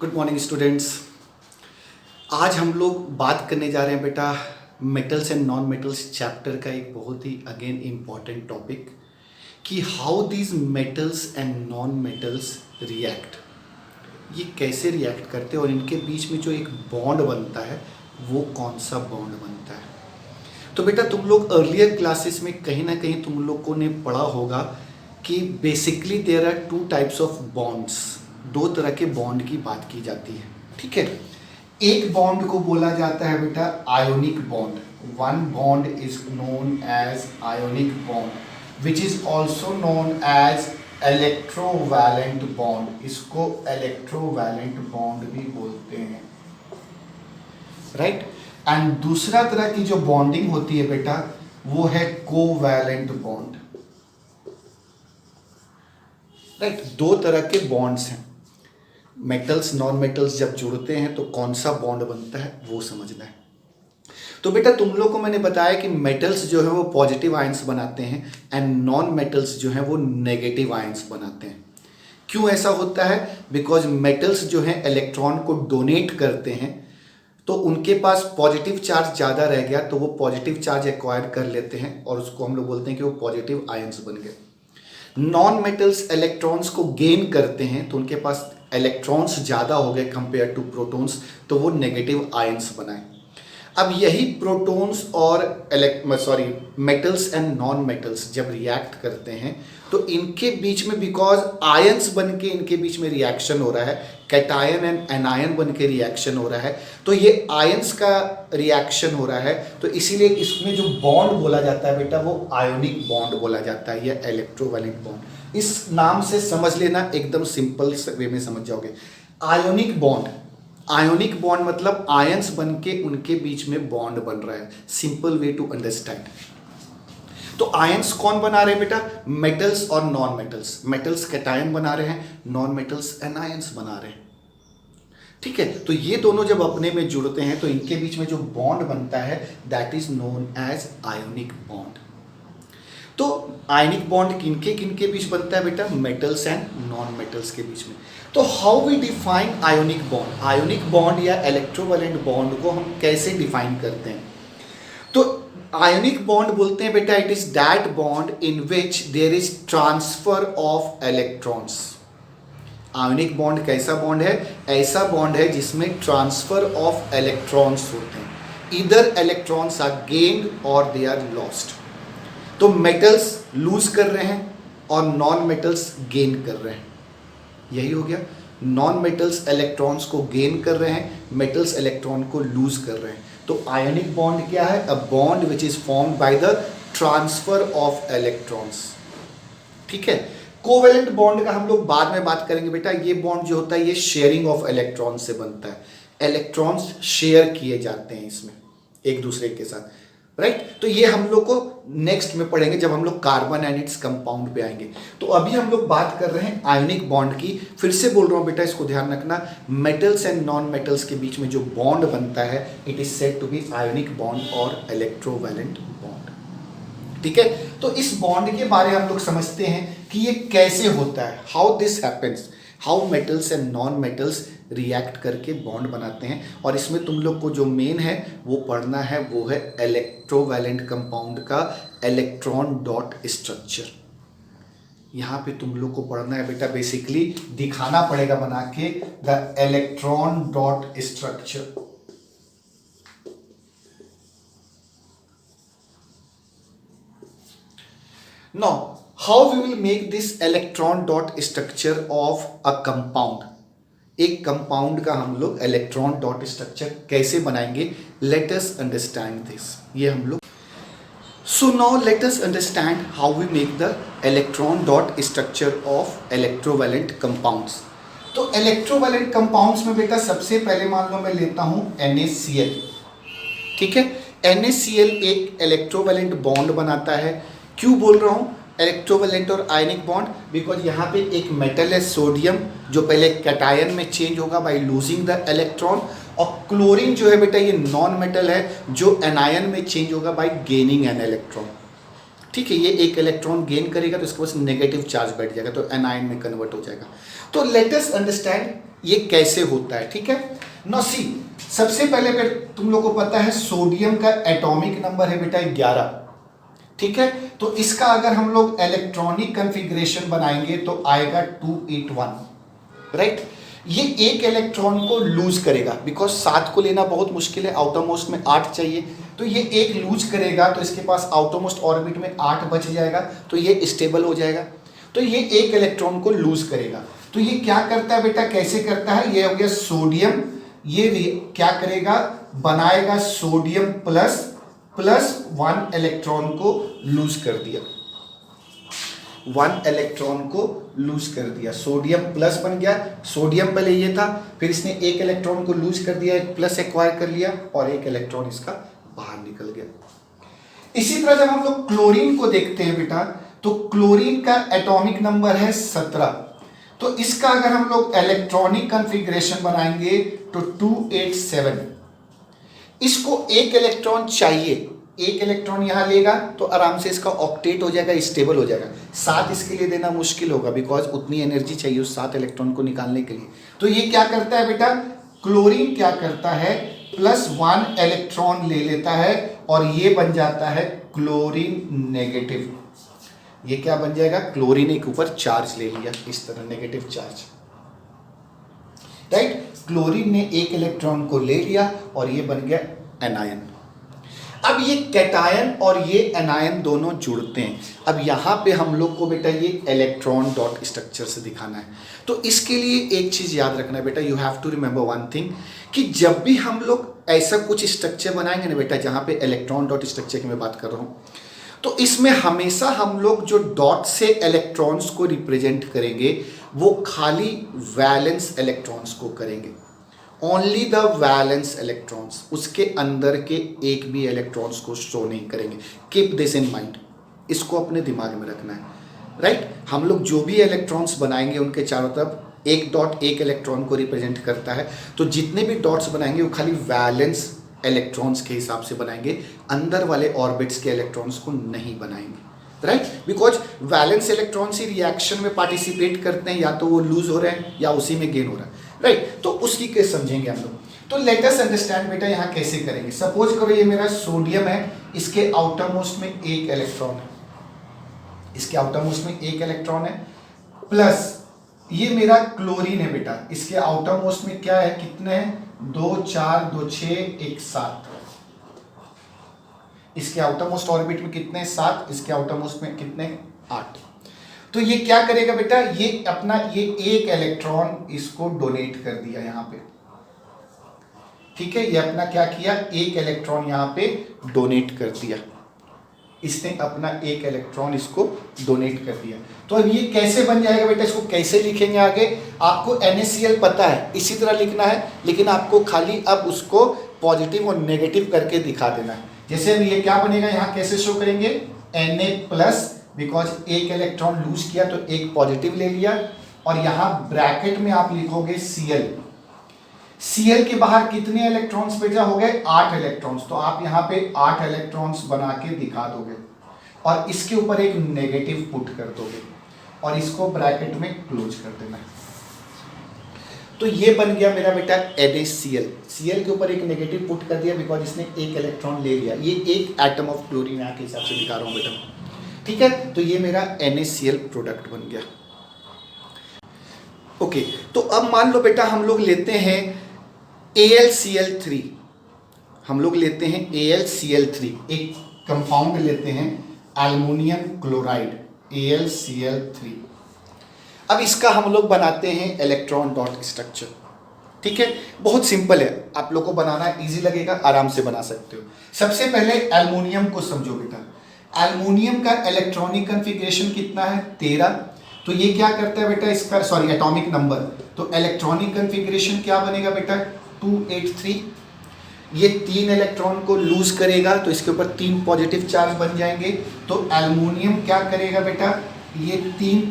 Good morning students. आज हम लोग बात करने जा रहे हैं बेटा metals and non metals chapter का एक बहुत ही अगेन इम्पॉर्टेंट टॉपिक कि how these metals and non metals react, ये कैसे रिएक्ट करते हैं और इनके बीच में जो एक बॉन्ड बनता है वो कौन सा बॉन्ड बनता है। तो बेटा तुम लोग अर्लियर क्लासेस में कहीं ना कहीं तुम लोगों ने पढ़ा होगा कि basically there are two types of bonds, दो तरह के बॉन्ड की बात की जाती है। ठीक है, एक बॉन्ड को बोला जाता है बेटा ionic bond. One bond is known as ionic bond which is also known as electrovalent bond. इसको इलेक्ट्रोवैलेंट बॉन्ड भी बोलते हैं, राइट। एंड दूसरा तरह की जो बॉन्डिंग होती है बेटा वो है कोवैलेंट बॉन्ड, राइट। दो तरह के बॉन्ड्स हैं। मेटल्स नॉन मेटल्स जब जुड़ते हैं तो कौन सा बॉन्ड बनता है वो समझना है। तो बेटा तुम लोग को मैंने बताया कि मेटल्स जो है वो पॉजिटिव आयंस बनाते हैं एंड नॉन मेटल्स जो है वो नेगेटिव आयंस बनाते हैं। क्यों ऐसा होता है? बिकॉज मेटल्स जो है इलेक्ट्रॉन को डोनेट करते हैं तो उनके पास पॉजिटिव चार्ज ज़्यादा रह गया तो वो पॉजिटिव चार्ज एक्वायर कर लेते हैं और उसको हम लोग बोलते हैं कि वो पॉजिटिव आयंस बन गए। नॉन मेटल्स इलेक्ट्रॉन्स को गेन करते हैं तो उनके पास इलेक्ट्रॉन्स ज़्यादा हो गए कंपेयर टू प्रोटॉन्स तो वो नेगेटिव आयंस बनाए। अब यही प्रोटॉन्स और मेटल्स एंड नॉन मेटल्स जब रिएक्ट करते हैं तो इनके बीच में बिकॉज आयंस बन के इनके बीच में रिएक्शन हो रहा है, कैटायन एंड एनायन बन के रिएक्शन हो रहा है, तो ये आयंस का रिएक्शन हो रहा है तो इसीलिए इसमें जो बॉन्ड बोला जाता है बेटा वो आयोनिक बॉन्ड बोला जाता है या इलेक्ट्रोवैलेंट बॉन्ड। इस नाम से समझ लेना, एकदम सिंपल वे में समझ जाओगे। आयोनिक बॉन्ड, आयोनिक बॉन्ड मतलब आयंस बन के उनके बीच में बॉन्ड बन रहा है, सिंपल वे टू अंडरस्टैंड। तो आयंस कौन बना रहे हैं बेटा? मेटल्स और नॉन मेटल्स। मेटल्स कैटायन बना रहे हैं, नॉन मेटल्स एनायंस बना रहे हैं। ठीक है, तो ये दोनों जब अपने में जुड़ते हैं तो इनके बीच में जो बॉन्ड बनता है that is known as ionic bond. तो आयनिक बॉन्ड किनके किनके बीच बनता है बेटा? मेटल्स एंड नॉन मेटल्स के बीच में। तो how we define ionic bond? Ionic bond या इलेक्ट्रोवैलेंट बॉन्ड को हम कैसे डिफाइन करते हैं? तो आयोनिक बॉन्ड बोलते हैं बेटा it is that bond in which there is transfer of electrons. Ionic bond कैसा बॉन्ड है? ऐसा बॉन्ड है जिसमें ट्रांसफर ऑफ इलेक्ट्रॉन्स होते हैं। इधर इलेक्ट्रॉन्स आर गेन्ड और दे आर लॉस्ट। तो मेटल्स लूज कर रहे हैं और नॉन मेटल्स गेन कर रहे हैं, यही हो गया। नॉन मेटल्स इलेक्ट्रॉन्स को गेन कर रहे हैं, मेटल्स इलेक्ट्रॉन को लूज कर रहे हैं। तो आयोनिक बॉन्ड क्या है? A bond which is formed by the transfer of electrons. ठीक है, कोवेलेंट बॉन्ड का हम लोग बाद में बात करेंगे बेटा। ये बॉन्ड जो होता है ये शेयरिंग ऑफ इलेक्ट्रॉन से बनता है, इलेक्ट्रॉन्स शेयर किए जाते हैं इसमें एक दूसरे के साथ, राइट। तो ये हम लोग को नेक्स्ट में पढ़ेंगे जब हम लोग कार्बन एंड इट्स कंपाउंड पे आएंगे। तो अभी हम लोग बात कर रहे हैं आयोनिक बॉन्ड की। फिर से बोल रहा हूं बेटा, इसको ध्यान रखना, मेटल्स एंड नॉन मेटल्स के बीच में जो बॉन्ड बनता है it is said to be ionic bond और इलेक्ट्रोवैलेंट बॉन्ड। ठीक है, तो इस बॉन्ड के बारे में हम लोग समझते हैं कि ये कैसे होता है, how this happens, how metals and non metals react करके बॉन्ड बनाते हैं। और इसमें तुम लोग को जो मेन है वो पढ़ना है वो है इलेक्ट्रोवैलेंट कंपाउंड का इलेक्ट्रॉन डॉट स्ट्रक्चर। यहाँ पे तुम लोग को पढ़ना है बेटा, बेसिकली दिखाना पड़ेगा बना के the electron dot structure. Now, how we will make this electron dot structure of a compound? एक कंपाउंड का हम लोग इलेक्ट्रॉन डॉट स्ट्रक्चर कैसे बनाएंगे? Let us understand this. ये हम लोग so now let us understand how we make the electron dot structure of electrovalent compounds. तो इलेक्ट्रोवैलेंट कंपाउंड्स में बेटा सबसे पहले मान लो मैं लेता हूं NaCl। ठीक है, NaCl एक इलेक्ट्रोवैलेंट बॉन्ड बनाता है। क्यों बोल रहा हूं इलेक्ट्रोवैलेंट और आयनिक बॉन्ड? बिकॉज यहाँ पे एक मेटल है सोडियम जो पहले कैटायन में चेंज होगा बाय लूजिंग द इलेक्ट्रॉन, और क्लोरीन जो है बेटा ये नॉन मेटल है जो एनायन में चेंज होगा बाय गेनिंग एन इलेक्ट्रॉन। ठीक है, ये एक इलेक्ट्रॉन गेन करेगा तो इसके पास नेगेटिव चार्ज बैठ जाएगा तो एनायन में कन्वर्ट हो जाएगा। तो लेट अस अंडरस्टैंड ये कैसे होता है, ठीक है। नो सी, सबसे पहले फिर तुम लोग को पता है सोडियम का एटॉमिक नंबर है बेटा 11, ठीक है। तो इसका अगर हम लोग इलेक्ट्रॉनिक कॉन्फ़िगरेशन बनाएंगे तो आएगा 281, राइट। ये एक इलेक्ट्रॉन को लूज करेगा, बिकॉज 7 को लेना बहुत मुश्किल है, आउटर मोस्ट में 8 चाहिए, तो ये एक लूज करेगा तो इसके पास आउटर मोस्ट ऑर्बिट में 8 बच जाएगा, तो ये स्टेबल हो जाएगा। तो ये एक इलेक्ट्रॉन को लूज करेगा। तो ये क्या करता है बेटा, कैसे करता है, ये हो गया सोडियम, ये क्या करेगा, बनाएगा सोडियम प्लस 1 इलेक्ट्रॉन को लूज कर दिया, 1 इलेक्ट्रॉन को लूज कर दिया, सोडियम प्लस बन गया। सोडियम पहले ये था, फिर इसने एक इलेक्ट्रॉन को लूज कर दिया, एक प्लस एक्वायर कर लिया और एक इलेक्ट्रॉन इसका बाहर निकल गया। इसी तरह जब हम लोग क्लोरीन को देखते हैं बेटा, तो क्लोरीन का एटॉमिक नंबर है 17, तो इसका अगर हम लोग इलेक्ट्रॉनिक कॉन्फ़िगरेशन बनाएंगे तो 287। इसको एक इलेक्ट्रॉन चाहिए, एक इलेक्ट्रॉन यहां लेगा तो आराम से इसका ऑक्टेट हो जाएगा, स्टेबल हो जाएगा। 7 इसके लिए देना मुश्किल होगा, बिकॉज उतनी एनर्जी चाहिए उस 7 इलेक्ट्रॉन को निकालने के लिए। तो ये क्या करता है बेटा, क्लोरीन क्या करता है, प्लस 1 इलेक्ट्रॉन ले लेता है और ये बन जाता है क्लोरीन नेगेटिव। ये क्या बन जाएगा, क्लोरीन एक ऊपर चार्ज ले लिया, इस तरह नेगेटिव चार्ज, राइट। क्लोरीन ने एक इलेक्ट्रॉन को ले लिया और ये बन गया एनायन। अब ये कैटायन और ये एनायन दोनों जुड़ते हैं। अब यहाँ पे हम लोग को बेटा ये इलेक्ट्रॉन डॉट स्ट्रक्चर से दिखाना है। तो इसके लिए एक चीज़ याद रखना है बेटा, you have to remember one thing, कि जब भी हम लोग ऐसा कुछ स्ट्रक्चर बनाएंगे ना बेटा, जहाँ पे इलेक्ट्रॉन डॉट स्ट्रक्चर की मैं बात कर रहा हूँ, तो इसमें हमेशा हम लोग जो डॉट से इलेक्ट्रॉन्स को रिप्रेजेंट करेंगे वो खाली वैलेंस इलेक्ट्रॉन्स को करेंगे, ओनली द वैलेंस इलेक्ट्रॉन्स, उसके अंदर के एक भी इलेक्ट्रॉन्स को शो नहीं करेंगे। कीप दिस इन माइंड, इसको अपने दिमाग में रखना है, राइट। हम लोग जो भी इलेक्ट्रॉन्स बनाएंगे उनके चारों तरफ एक डॉट एक इलेक्ट्रॉन को रिप्रेजेंट करता है, तो जितने भी डॉट्स बनाएंगे वो खाली वैलेंस इलेक्ट्रॉन्स के हिसाब से बनाएंगे, अंदर वाले ऑर्बिट्स के इलेक्ट्रॉन्स को नहीं बनाएंगे, right. Because valence electrons he reaction में पार्टिसिपेट करते हैं, या तो वो लूज हो रहे हैं या उसी में गेन हो रहा है, राइट। तो उसकी केस समझेंगे हम लोग। तो लेट अस अंडरस्टैंड बेटा यहाँ कैसे करेंगे। सपोज करो ये मेरा सोडियम है, इसके आउटर मोस्ट में एक इलेक्ट्रॉन है, इसके आउटर मोस्ट में एक इलेक्ट्रॉन है, प्लस ये मेरा क्लोरीन है बेटा, इसके आउटर मोस्ट में क्या है, कितने हैं, 2 4 2 6 1 7, इसके आउटर मोस्ट ऑर्बिट में कितने, 7, इसके आउटर मोस्ट में कितने, 8। तो ये क्या करेगा बेटा, ये अपना ये एक इलेक्ट्रॉन इसको डोनेट कर दिया यहाँ पे, ठीक है। ये अपना क्या किया, एक इलेक्ट्रॉन यहाँ पे डोनेट कर दिया, इसने अपना एक इलेक्ट्रॉन इसको डोनेट कर दिया। तो अब ये कैसे बन जाएगा बेटा, इसको कैसे लिखेंगे आगे, आपको NaCl पता है, इसी तरह लिखना है, लेकिन आपको खाली अब उसको पॉजिटिव और नेगेटिव करके दिखा देना है। जैसे अब ये क्या बनेगा, यहाँ कैसे शो करेंगे, Na+, बिकॉज एक इलेक्ट्रॉन लूज किया तो एक पॉजिटिव ले लिया, और यहाँ ब्रैकेट में आप लिखोगे Cl। Cl के बाहर कितने इलेक्ट्रॉन्स बेटा हो गए, 8 इलेक्ट्रॉन्स, तो आप यहाँ पे 8 इलेक्ट्रॉन्स बना के दिखा दोगे और इसके ऊपर एक नेगेटिव पुट कर दोगे और इसको ब्रैकेट में क्लोज कर देना है। तो ये बन गया मेरा बेटा NaCl। Cl के ऊपर एक नेगेटिव पुट कर दिया बिकॉज इसने एक इलेक्ट्रॉन ले लिया, ये एक एटम ऑफ क्लोरीन यहाँ के हिसाब से दिखा रहा हूँ बेटा, ठीक है। तो ये मेरा NaCl प्रोडक्ट बन गया। ओके, तो अब मान लो बेटा हम लोग लेते हैं AlCl3, हम लोग लेते हैं AlCl3, एक कंपाउंड लेते हैं एल्युमिनियम क्लोराइड AlCl3। अब इसका हम लोग बनाते हैं इलेक्ट्रॉन डॉट स्ट्रक्चर, ठीक है। बहुत सिंपल है, आप लोग को बनाना इजी लगेगा, आराम से बना सकते हो। सबसे पहले एल्युमिनियम को समझो बेटा, एल्युमिनियम का इलेक्ट्रॉनिक कॉन्फ़िगरेशन कितना है, 13। तो ये क्या करता है बेटा, इसका एटॉमिक नंबर, तो इलेक्ट्रॉनिक कॉन्फ़िगरेशन क्या बनेगा बेटा, 283। ये 3 इलेक्ट्रॉन को लूज करेगा तो इसके ऊपर 3 पॉजिटिव चार्ज बन जाएंगे। तो एल्युमिनियम क्या करेगा बेटा, ये 3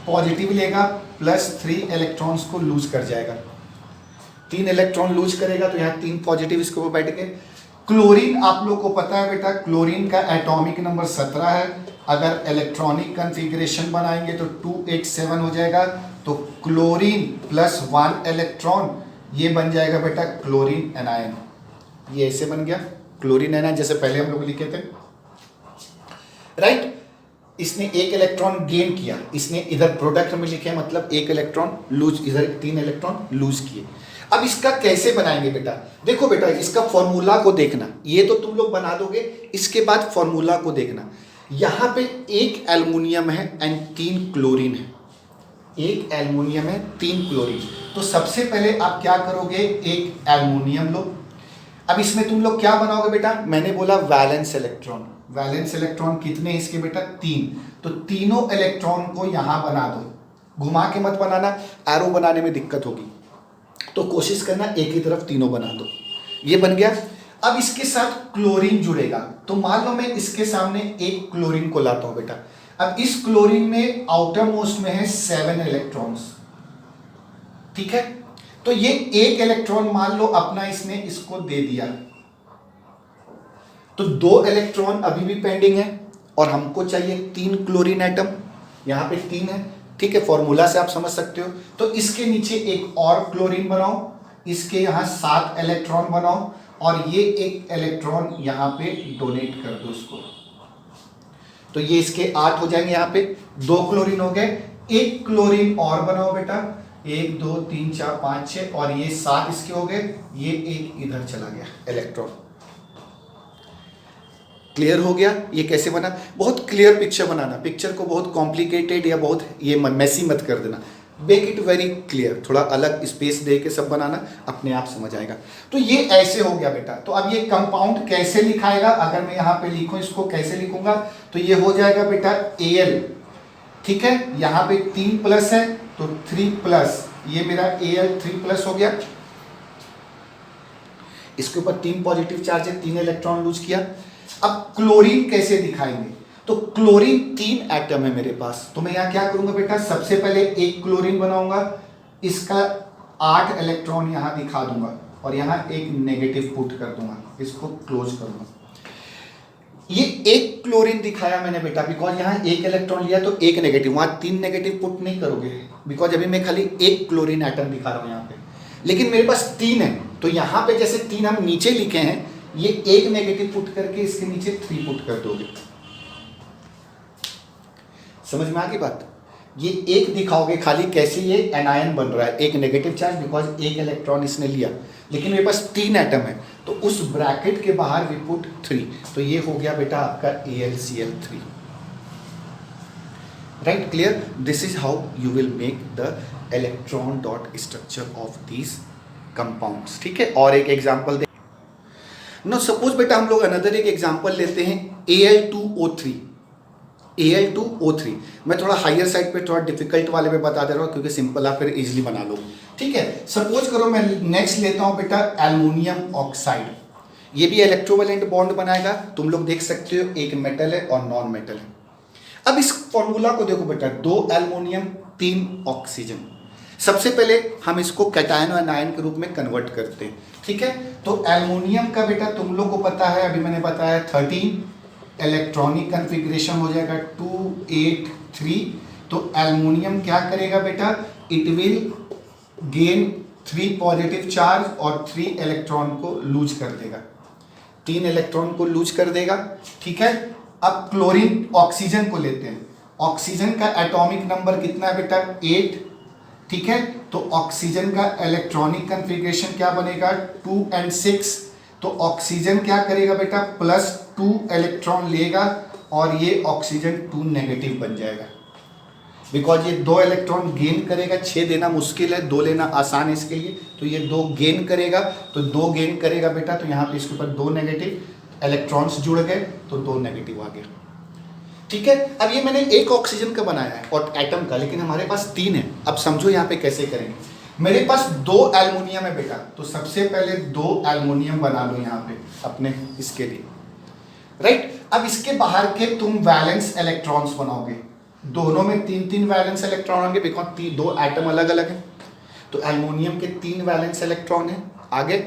पॉजिटिव लेगा प्लस 3 इलेक्ट्रॉन्स को लूज कर जाएगा, 3 इलेक्ट्रॉन लूज करेगा तो यहाँ 3 पॉजिटिव इसके ऊपर बैठ गए। क्लोरीन आप लोग को पता है बेटा, क्लोरीन का एटॉमिक नंबर 17 है, अगर इलेक्ट्रॉनिक कॉन्फ़िगरेशन बनाएंगे तो 287 हो जाएगा तो क्लोरीन प्लस 1 इलेक्ट्रॉन, ये बन जाएगा बेटा क्लोरीन एनायन। ये ऐसे बन गया क्लोरीन एनायन, जैसे पहले हम लोग लिखे थे, राइट। इसने एक इलेक्ट्रॉन गेन किया, इसने इधर प्रोडक्ट में लिखे मतलब एक इलेक्ट्रॉन लूज, इधर 3 इलेक्ट्रॉन लूज किए। अब इसका कैसे बनाएंगे बेटा, देखो बेटा इसका फॉर्मूला को देखना, ये तो तुम लोग बना दोगे, इसके बाद फॉर्मूला को देखना। यहां पे एक एल्युमिनियम है एंड 3 क्लोरीन है, एक एल्युमिनियम है 3 क्लोरीन। तो सबसे पहले आप क्या करोगे, एक एल्युमिनियम लो। अब इसमें तुम लोग क्या बनाओगे बेटा, मैंने बोला वैलेंस इलेक्ट्रॉन। वैलेंस इलेक्ट्रॉन कितने हैं इसके बेटा, 3। तो तीनों इलेक्ट्रॉन को यहां बना दो, घुमा के मत बनाना, एरो बनाने में दिक्कत होगी, तो कोशिश करना एक ही तरफ तीनों बना दो। ये बन गया। अब इसके साथ क्लोरीन जुड़ेगा, तो मान लो मैं इसके सामने एक क्लोरीन को लाता हूं बेटा। अब इस क्लोरीन में आउटर मोस्ट में है 7 इलेक्ट्रॉन्स, ठीक है। तो ये एक इलेक्ट्रॉन मान लो अपना इसने इसको दे दिया, तो 2 इलेक्ट्रॉन अभी भी पेंडिंग है और हमको चाहिए 3 क्लोरीन एटम, यहां पे 3 है, ठीक है। फॉर्मूला से आप समझ सकते हो। तो इसके नीचे एक और क्लोरीन बनाओ, इसके यहां 7 इलेक्ट्रॉन बनाओ और ये एक इलेक्ट्रॉन यहां पे डोनेट कर दो इसको, तो ये इसके 8 हो जाएंगे। यहां पे 2 क्लोरीन हो गए, एक क्लोरीन और बनाओ बेटा, 1 2 3 4 5 6 और ये 7 इसके हो गए, ये एक इधर चला गया इलेक्ट्रॉन। क्लियर हो गया ये कैसे बना, बहुत क्लियर पिक्चर बनाना, पिक्चर को बहुत कॉम्प्लिकेटेड या बहुत ये मैसी मत कर देना, मेक इट वेरी क्लियर, थोड़ा अलग स्पेस दे के सब बनाना, अपने आप समझ आएगा। तो ये ऐसे हो गया बेटा। तो अब ये कंपाउंड कैसे लिखाएगा, अगर मैं यहाँ पे लिखूं इसको कैसे लिखूंगा, तो ये हो जाएगा बेटा Al, ठीक है। यहाँ पे 3 प्लस है तो 3 प्लस, ये मेरा Al 3 प्लस हो गया, इसके ऊपर 3 पॉजिटिव चार्ज है, 3 इलेक्ट्रॉन लूज किया। अब क्लोरीन कैसे दिखाएंगे, तो क्लोरीन 3 एटम है मेरे पास, तो मैं यहां क्या करूंगा बेटा, सबसे पहले एक क्लोरीन बनाऊंगा, इसका 8 इलेक्ट्रॉन यहां दिखा दूंगा और यहां एक नेगेटिव पुट कर दूंगा, इसको क्लोज करूंगा। ये एक क्लोरीन दिखाया मैंने बेटा, बिकॉज यहां एक इलेक्ट्रॉन लिया तो एक नेगेटिव, वहां 3 नेगेटिव पुट नहीं करोगे, बिकॉज अभी मैं खाली एक क्लोरीन एटम दिखा रहा हूं यहां पे, लेकिन मेरे पास 3 है, तो यहां पे जैसे 3 हम नीचे लिखे हैं, ये एक नेगेटिव पुट करके इसके नीचे 3 पुट कर दोगे। समझ में आ गई बात, ये एक दिखाओगे खाली कैसे ये एनायन बन रहा है, एक नेगेटिव चार्ज, बिकॉज एक इलेक्ट्रॉन इसने लिया, लेकिन मेरे पास 3 एटम है, तो उस ब्रैकेट के बाहर वी पुट 3, तो ये हो गया बेटा आपका AlCl3, right. Clear, this is how you will make the electron dot structure of these compounds, ठीक है। और एक एग्जांपल दे, नो सपोज बेटा हम लोग अनदर एक एग्जांपल लेते हैं Al2O3, Al2O3, मैं थोड़ा हायर साइड पे, थोड़ा डिफिकल्ट वाले पे बता दे रहा हूँ क्योंकि सिंपल आप फिर इजीली बना लो, ठीक है। सपोज करो मैं नेक्स्ट लेता हूँ बेटा एल्युमिनियम ऑक्साइड, ये भी इलेक्ट्रोवैलेंट बॉन्ड बनाएगा, तुम लोग देख सकते हो एक मेटल है और नॉन मेटल है। अब इस फॉर्मूला को देखो बेटा, 2 एल्युमिनियम 3 ऑक्सीजन, सबसे पहले हम इसको कैटायन और एनायन के रूप में कन्वर्ट करते हैं, ठीक है। तो एल्युमिनियम का बेटा तुम लोग को पता है, अभी मैंने बताया 13 इलेक्ट्रॉनिक कन्फिग्रेशन हो जाएगा 283, तो एल्युमिनियम क्या करेगा बेटा, it will gain 3 positive charge और 3 इलेक्ट्रॉन को लूज कर देगा, 3 इलेक्ट्रॉन को लूज कर देगा, ठीक है। अब क्लोरीन ऑक्सीजन को लेते हैं, ऑक्सीजन का एटॉमिक नंबर कितना है बेटा, 8, ठीक है। तो ऑक्सीजन का इलेक्ट्रॉनिक कन्फिग्रेशन क्या बनेगा, 2 and 6, तो ऑक्सीजन क्या करेगा बेटा, +2 इलेक्ट्रॉन लेगा और ये ऑक्सीजन 2 नेगेटिव बन जाएगा, बिकॉज ये 2 इलेक्ट्रॉन गेन करेगा, 6 देना मुश्किल है, 2 लेना आसान है इसके लिए, तो ये 2 गेन करेगा, तो 2 गेन करेगा बेटा, तो यहाँ पे इसके ऊपर 2 नेगेटिव इलेक्ट्रॉन्स जुड़ गए, तो 2 नेगेटिव आ गया, ठीक है। अब ये मैंने एक ऑक्सीजन का बनाया है और एटम का, लेकिन हमारे पास 3 है। अब समझो यहाँ पे कैसे करेंगे, मेरे पास 2 एल्युमिनियम है बेटा, तो सबसे पहले 2 एल्युमिनियम बना लो यहाँ पे अपने इसके लिए, राइट। अब इसके बाहर के तुम वैलेंस इलेक्ट्रॉन्स बनाओगे, दोनों में 3-3 वैलेंस इलेक्ट्रॉन होंगे, बिकॉज 2 एटम अलग अलग हैं, तो एल्युमिनियम के 3 वैलेंस इलेक्ट्रॉन है आगे।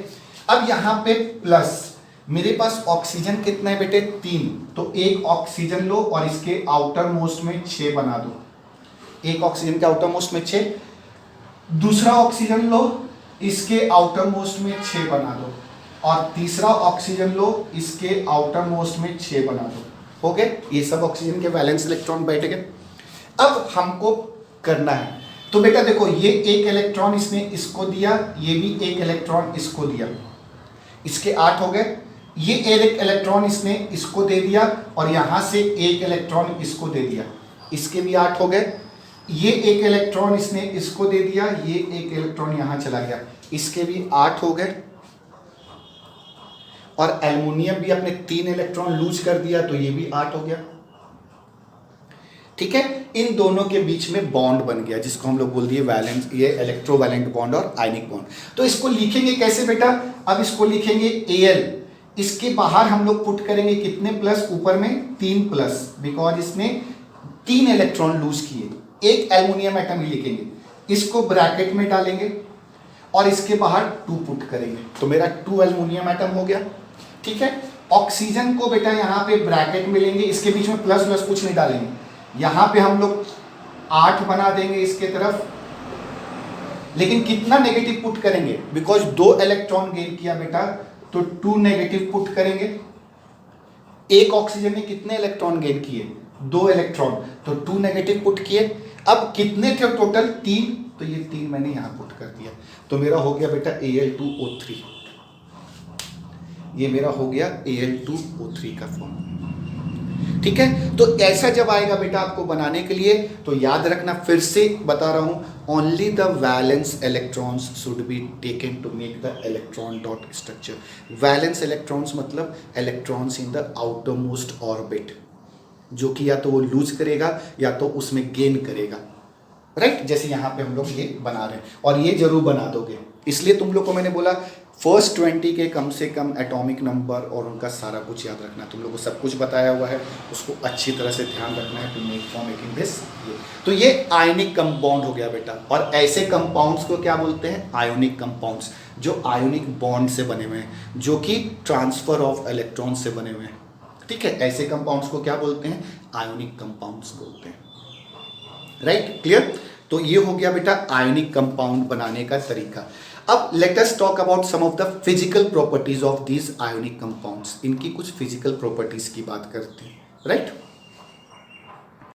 अब यहाँ पे प्लस, मेरे पास ऑक्सीजन कितना है बेटे, 3, तो एक ऑक्सीजन लो और इसके आउटर मोस्ट में 6 बना दो, एक ऑक्सीजन के आउटर मोस्ट में 6, दूसरा ऑक्सीजन लो, इसके आउटर मोस्ट में 6 बना दो, और तीसरा ऑक्सीजन लो, इसके आउटर मोस्ट में 6 बना दो। हो गए, ये सब ऑक्सीजन के वैलेंस इलेक्ट्रॉन बैठ गए। अब हमको करना है, तो बेटा देखो ये एक इलेक्ट्रॉन इसने इसको दिया, ये भी एक इलेक्ट्रॉन इसको दिया, इसके 8 हो गए। ये एक इलेक्ट्रॉन इसने इसको दे दिया और यहां से एक इलेक्ट्रॉन इसको दे दिया, इसके भी 8 हो गए। ये एक इलेक्ट्रॉन इसने इसको दे दिया, ये एक इलेक्ट्रॉन यहां चला गया, इसके भी 8 हो गए। और एल्युमिनियम भी अपने 3 इलेक्ट्रॉन लूज कर दिया, तो ये भी 8 हो गया। ठीक है, इन दोनों के बीच में बॉन्ड बन गया, जिसको हम लोग बोल दिए वैलेंस, ये इलेक्ट्रोवैलेंट बॉन्ड और आयनिक बॉन्ड। तो इसको लिखेंगे कैसे बेटा? अब इसको लिखेंगे Al, इसके बाहर हम लोग पुट करेंगे कितने प्लस, ऊपर में 3 प्लस, बिकॉज इसने 3 इलेक्ट्रॉन लूज किए। एक एल्युमिनियम एटम ही लिखेंगे, इसको ब्रैकेट में डालेंगे और इसके बाहर 2 पुट करेंगे, तो मेरा 2 एल्युमिनियम एटम हो गया। ठीक है, ऑक्सीजन को बेटा यहाँ पे ब्रैकेट में लेंगे, इसके बीच में प्लस प्लस कुछ नहीं डालेंगे, यहाँ पे हम लोग 8 बना देंगे इसके तरफ, लेकिन कितना नेगेटिव पुट करेंगे, बिकॉज 2 इलेक्ट्रॉन गेन किया बेटा, तो 2 नेगेटिव पुट करेंगे। एक ऑक्सीजन ने कितने इलेक्ट्रॉन गेन किए? 2 इलेक्ट्रॉन, तो 2 नेगेटिव पुट किए। अब कितने थे टोटल? 3, तो ये 3 मैंने यहां पुट कर दिया, तो मेरा हो गया बेटा Al2O3, ये मेरा हो गया Al2O3 का फॉर्म। ठीक है, तो ऐसा जब आएगा बेटा आपको बनाने के लिए, तो याद रखना, फिर से बता रहा हूं, only the valence electrons should be taken to make the electron dot structure. Valence electrons मतलब electrons in the outermost orbit, जो कि या तो वो लूज करेगा या तो उसमें गेन करेगा, राइट? जैसे यहाँ पे हम लोग ये बना रहे हैं, और ये जरूर बना दोगे, इसलिए तुम लोग को मैंने बोला फर्स्ट 20 के कम से कम एटॉमिक नंबर और उनका सारा कुछ याद रखना। तुम लोग को सब कुछ बताया हुआ है, उसको अच्छी तरह से ध्यान रखना है to make for making this. तो ये आयनिक कंपाउंड हो गया बेटा, और ऐसे कंपाउंड्स को क्या बोलते हैं? आयोनिक कंपाउंड्स, जो आयोनिक बॉन्ड से बने हुए हैं, जो कि ट्रांसफर ऑफ इलेक्ट्रॉन से बने हुए हैं। ठीक है, ऐसे कंपाउंड्स को क्या बोलते हैं? आयोनिक कंपाउंड्स बोलते हैं, राइट? क्लियर? तो ये हो गया बेटा आयोनिक कंपाउंड बनाने का तरीका। अब let us talk about some of the physical properties of these ionic compounds. इनकी कुछ फिजिकल प्रॉपर्टीज की बात करते हैं, राइट?